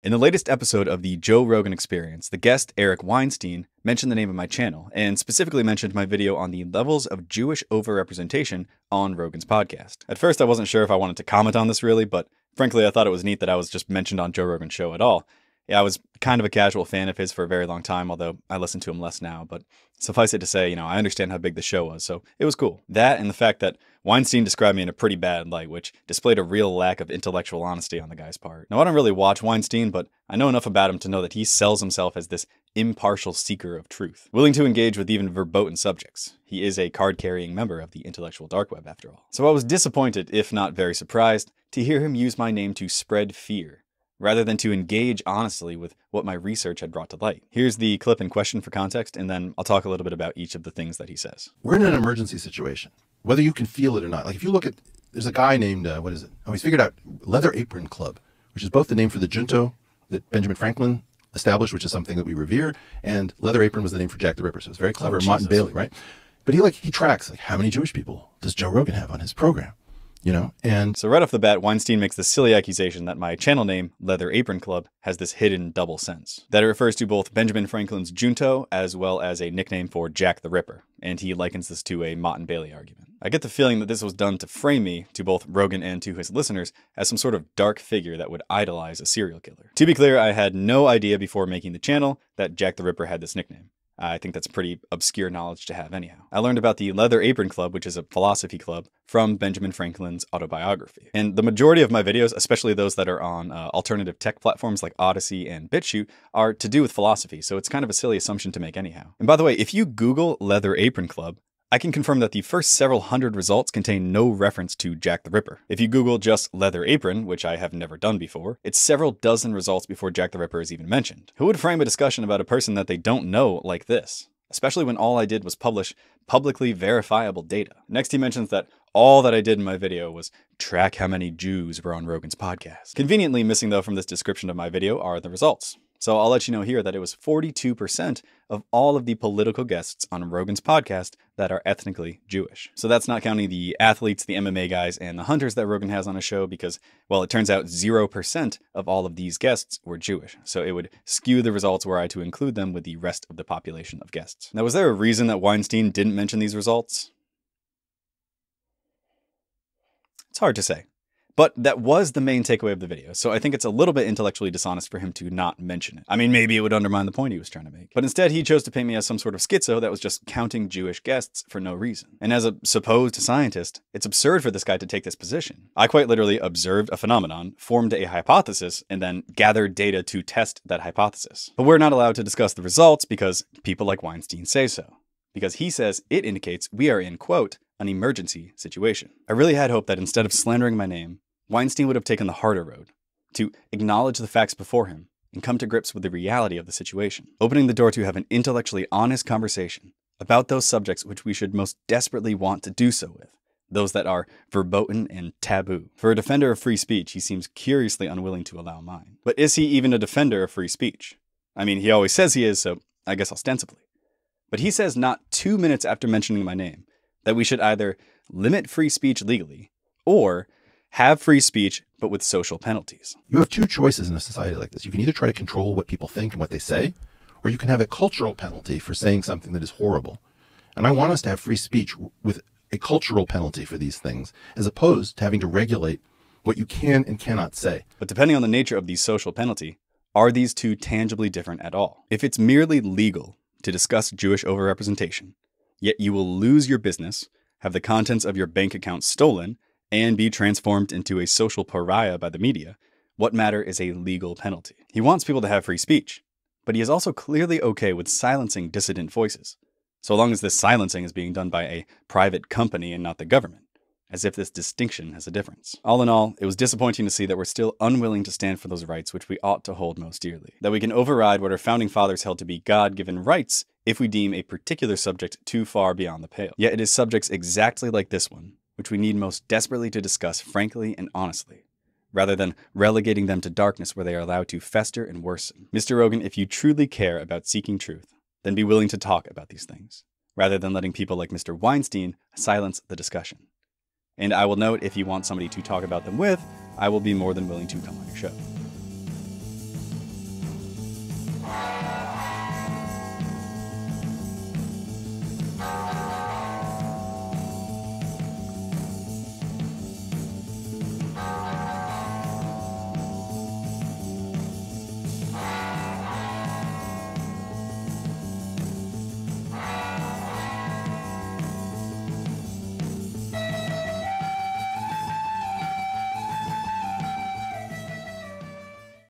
In the latest episode of the Joe Rogan Experience, the guest Eric Weinstein mentioned the name of my channel, and specifically mentioned my video on the levels of Jewish overrepresentation on Rogan's podcast. At first, I wasn't sure if I wanted to comment on this really, but frankly, I thought it was neat that I was just mentioned on Joe Rogan's show at all. Yeah, I was kind of a casual fan of his for a very long time, although I listen to him less now, but suffice it to say, I understand how big the show was, so it was cool. That and the fact that Weinstein described me in a pretty bad light, which displayed a real lack of intellectual honesty on the guy's part. Now, I don't really watch Weinstein, but I know enough about him to know that he sells himself as this impartial seeker of truth, willing to engage with even verboten subjects. He is a card-carrying member of the intellectual dark web, after all. So I was disappointed, if not very surprised, to hear him use my name to spread fear, rather than to engage honestly with what my research had brought to light. Here's the clip in question for context, and then I'll talk a little bit about each of the things that he says. We're in an emergency situation, whether you can feel it or not. Like if you look at, there's a guy named, he's figured out Leather Apron Club, which is both the name for the junto that Benjamin Franklin established, which is something that we revere, and Leather Apron was the name for Jack the Ripper. So it's very clever, Martin Bailey, right? But he tracks, how many Jewish people does Joe Rogan have on his program? And so right off the bat, Weinstein makes the silly accusation that my channel name, Leather Apron Club, has this hidden double sense. That it refers to both Benjamin Franklin's junto as well as a nickname for Jack the Ripper, and he likens this to a Mott and Bailey argument. I get the feeling that this was done to frame me, to both Rogan and to his listeners, as some sort of dark figure that would idolize a serial killer. To be clear, I had no idea before making the channel that Jack the Ripper had this nickname. I think that's pretty obscure knowledge to have anyhow. I learned about the Leather Apron Club, which is a philosophy club, from Benjamin Franklin's autobiography. And the majority of my videos, especially those that are on alternative tech platforms like Odyssey and BitChute, are to do with philosophy, so it's kind of a silly assumption to make anyhow. And by the way, if you Google Leather Apron Club, I can confirm that the first several hundred results contain no reference to Jack the Ripper. If you Google just Leather Apron, which I have never done before, it's several dozen results before Jack the Ripper is even mentioned. Who would frame a discussion about a person that they don't know like this? Especially when all I did was publish publicly verifiable data. Next, he mentions that all that I did in my video was track how many Jews were on Rogan's podcast. Conveniently missing though from this description of my video are the results. So I'll let you know here that it was 42% of all of the political guests on Rogan's podcast that are ethnically Jewish. So that's not counting the athletes, the MMA guys, and the hunters that Rogan has on his show because, well, it turns out 0% of all of these guests were Jewish. So it would skew the results were I to include them with the rest of the population of guests. Now, was there a reason that Weinstein didn't mention these results? It's hard to say. But that was the main takeaway of the video, so I think it's a little bit intellectually dishonest for him to not mention it. I mean, maybe it would undermine the point he was trying to make. But instead, he chose to paint me as some sort of schizo that was just counting Jewish guests for no reason. And as a supposed scientist, it's absurd for this guy to take this position. I quite literally observed a phenomenon, formed a hypothesis, and then gathered data to test that hypothesis. But we're not allowed to discuss the results because people like Weinstein say so. Because he says it indicates we are in, quote, an emergency situation. I really had hoped that instead of slandering my name, Weinstein would have taken the harder road, to acknowledge the facts before him and come to grips with the reality of the situation, opening the door to have an intellectually honest conversation about those subjects which we should most desperately want to do so with, those that are verboten and taboo. For a defender of free speech, he seems curiously unwilling to allow mine. But is he even a defender of free speech? I mean, he always says he is, so I guess ostensibly. But he says not 2 minutes after mentioning my name that we should either limit free speech legally or have free speech, but with social penalties. You have two choices in a society like this. You can either try to control what people think and what they say, or you can have a cultural penalty for saying something that is horrible. And I want us to have free speech with a cultural penalty for these things, as opposed to having to regulate what you can and cannot say. But depending on the nature of the social penalty, are these two tangibly different at all? If it's merely legal to discuss Jewish overrepresentation, yet you will lose your business, have the contents of your bank account stolen, and be transformed into a social pariah by the media, what matter is a legal penalty. He wants people to have free speech, but he is also clearly okay with silencing dissident voices, so long as this silencing is being done by a private company and not the government, as if this distinction has a difference. All in all, it was disappointing to see that we're still unwilling to stand for those rights which we ought to hold most dearly, that we can override what our founding fathers held to be God-given rights if we deem a particular subject too far beyond the pale. Yet it is subjects exactly like this one which we need most desperately to discuss frankly and honestly, rather than relegating them to darkness where they are allowed to fester and worsen. Mr. Rogan, if you truly care about seeking truth, then be willing to talk about these things, rather than letting people like Mr. Weinstein silence the discussion. And I will note, if you want somebody to talk about them with, I will be more than willing to come on your show.